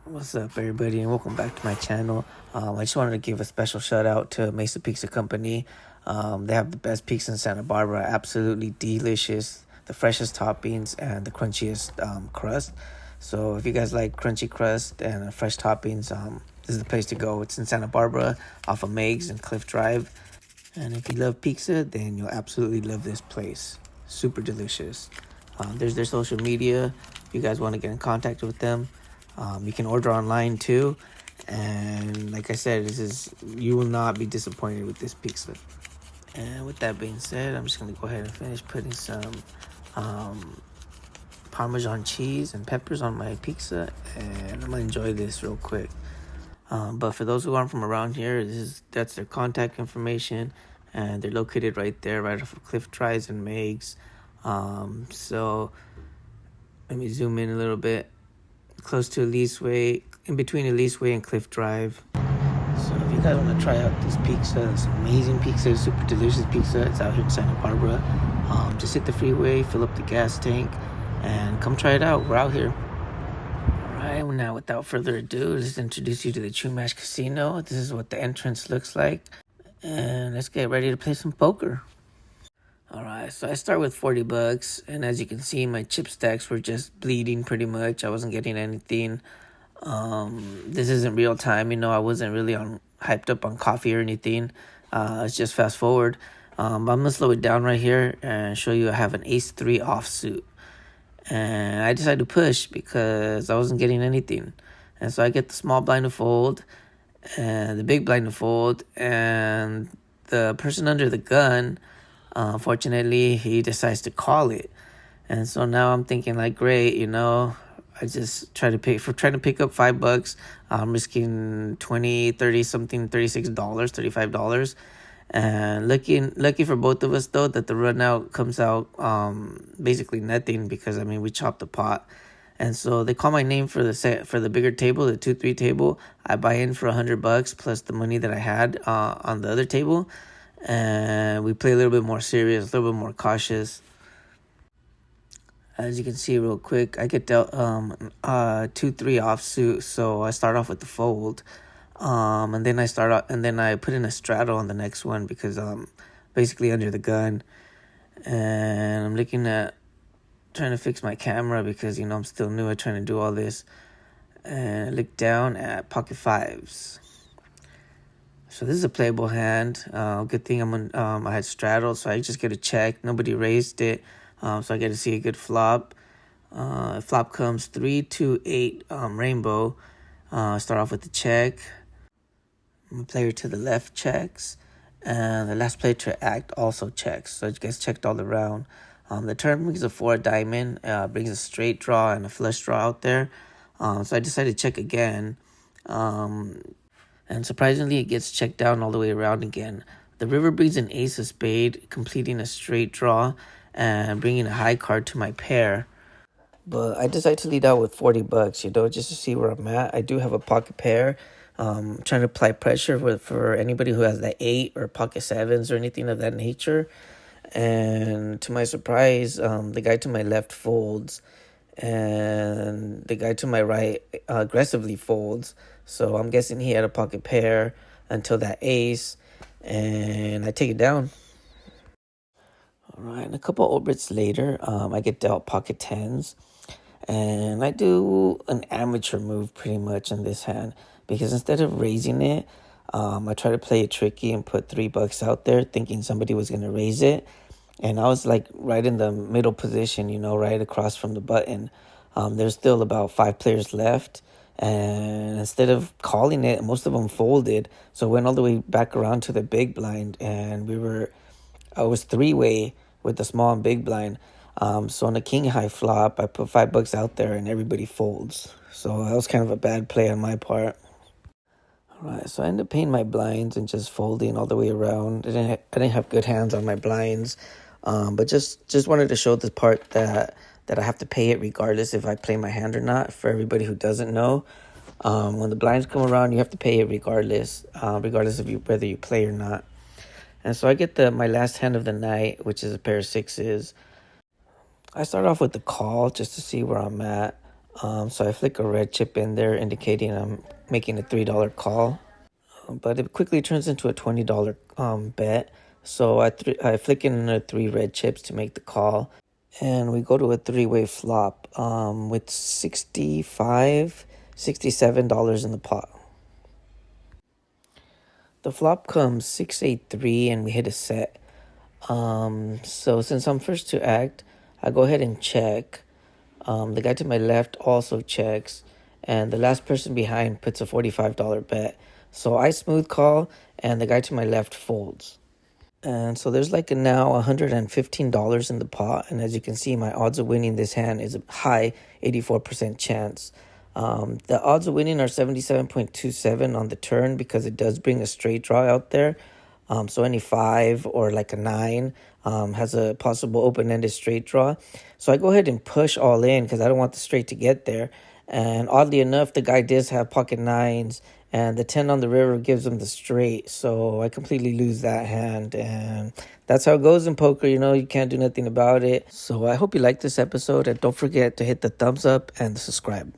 What's up, everybody, and welcome back to my channel. I just wanted to give a special shout out to Mesa Pizza Company. They have the best pizza in Santa Barbara, absolutely delicious, the freshest toppings, and the crunchiest crust. So if you guys like crunchy crust and fresh toppings, this is the place to go. It's in Santa Barbara off of Meigs and Cliff Drive. And if you love pizza, then you'll absolutely love this place. Super delicious. There's their social media. If you guys want to get in contact with them, you can order online too. And like I said, you will not be disappointed with this pizza. And with that being said, I'm just gonna go ahead and finish putting some Parmesan cheese and peppers on my pizza, and I'm gonna enjoy this real quick. But for those who aren't from around here, that's their contact information, and they're located right there, right off of Cliff Drive and Meigs. So let me zoom in a little bit, close to Elise Way, in between Elise Way and Cliff Drive. So if you guys want to try out this pizza, it's amazing pizza, super delicious pizza. It's out here in Santa Barbara. Just hit the freeway, fill up the gas tank, and come try it out. We're out here. Alright, well now without further ado, let's introduce you to the Chumash Casino. This is what the entrance looks like. And let's get ready to play some poker. Alright, so I start with $40, and as you can see, my chip stacks were just bleeding pretty much. I wasn't getting anything. This isn't real time, I wasn't really hyped up on coffee or anything. It's just fast forward. I'm gonna slow it down right here and show you I have an ace-3 offsuit. And I decided to push because I wasn't getting anything. And so I get the small blind to fold and the big blind to fold, and the person under the gun, fortunately, he decides to call it. And so now I'm thinking like, great, I just trying to pick up $5. I'm risking 20, 30 something, $36, $35. And lucky for both of us though that the run out comes out basically nothing, because we chopped the pot. And so they call my name for the bigger table, the 2-3 table. I buy in for $100 plus the money that I had on the other table, and we play a little bit more serious, a little bit more cautious. As you can see real quick, I get dealt 2-3 offsuit, so I start off with the fold. And then I put in a straddle on the next one because basically under the gun. And I'm looking at trying to fix my camera because I'm still new at trying to do all this. And I look down at pocket fives. So this is a playable hand. Good thing I had straddled, so I just get a check. Nobody raised it, so I get to see a good flop. Flop comes 3-2-8 rainbow. Start off with the check. Player to the left checks, and the last player to act also checks. So it gets checked all around. The turn brings a 4 diamond, brings a straight draw and a flush draw out there. So I decided to check again. And surprisingly, it gets checked down all the way around again. The river brings an ace of spade, completing a straight draw and bringing a high card to my pair. But I decided to lead out with $40, just to see where I'm at. I do have a pocket pair. Trying to apply pressure for anybody who has the 8 or pocket 7s or anything of that nature. And to my surprise, the guy to my left folds, and the guy to my right aggressively folds. So I'm guessing he had a pocket pair until that ace, and I take it down. All right, and a couple orbits later, I get dealt pocket 10s, and I do an amateur move pretty much in this hand, because instead of raising it, I try to play it tricky and put $3 out there thinking somebody was going to raise it. And I was like right in the middle position, right across from the button. There's still about 5 players left. And instead of calling it, most of them folded. So I went all the way back around to the big blind, and I was 3-way with the small and big blind. So on the king high flop, I put $5 out there and everybody folds. So that was kind of a bad play on my part. All right, so I ended up paying my blinds and just folding all the way around. I didn't have good hands on my blinds, but just wanted to show the part that I have to pay it regardless if I play my hand or not. For everybody who doesn't know, when the blinds come around, you have to pay it regardless of whether you play or not. And so I get my last hand of the night, which is a pair of 6s. I start off with the call just to see where I'm at. So I flick a red chip in there indicating I'm making a $3 call. But it quickly turns into a $20 bet. So I flick in another 3 red chips to make the call. And we go to a 3-way flop with $67 in the pot. The flop comes 6-8-3 and we hit a set. So since I'm first to act, I go ahead and check. The guy to my left also checks, and the last person behind puts a $45 bet. So I smooth call, and the guy to my left folds. And so there's like now $115 in the pot, and as you can see, my odds of winning this hand is a high 84% chance. The odds of winning are 77.27 on the turn because it does bring a straight draw out there. So any 5 or like a 9 has a possible open-ended straight draw. So I go ahead and push all in because I don't want the straight to get there. And oddly enough, the guy does have pocket 9s, and the 10 on the river gives him the straight. So I completely lose that hand. And that's how it goes in poker. You can't do nothing about it. So I hope you liked this episode. And don't forget to hit the thumbs up and the subscribe.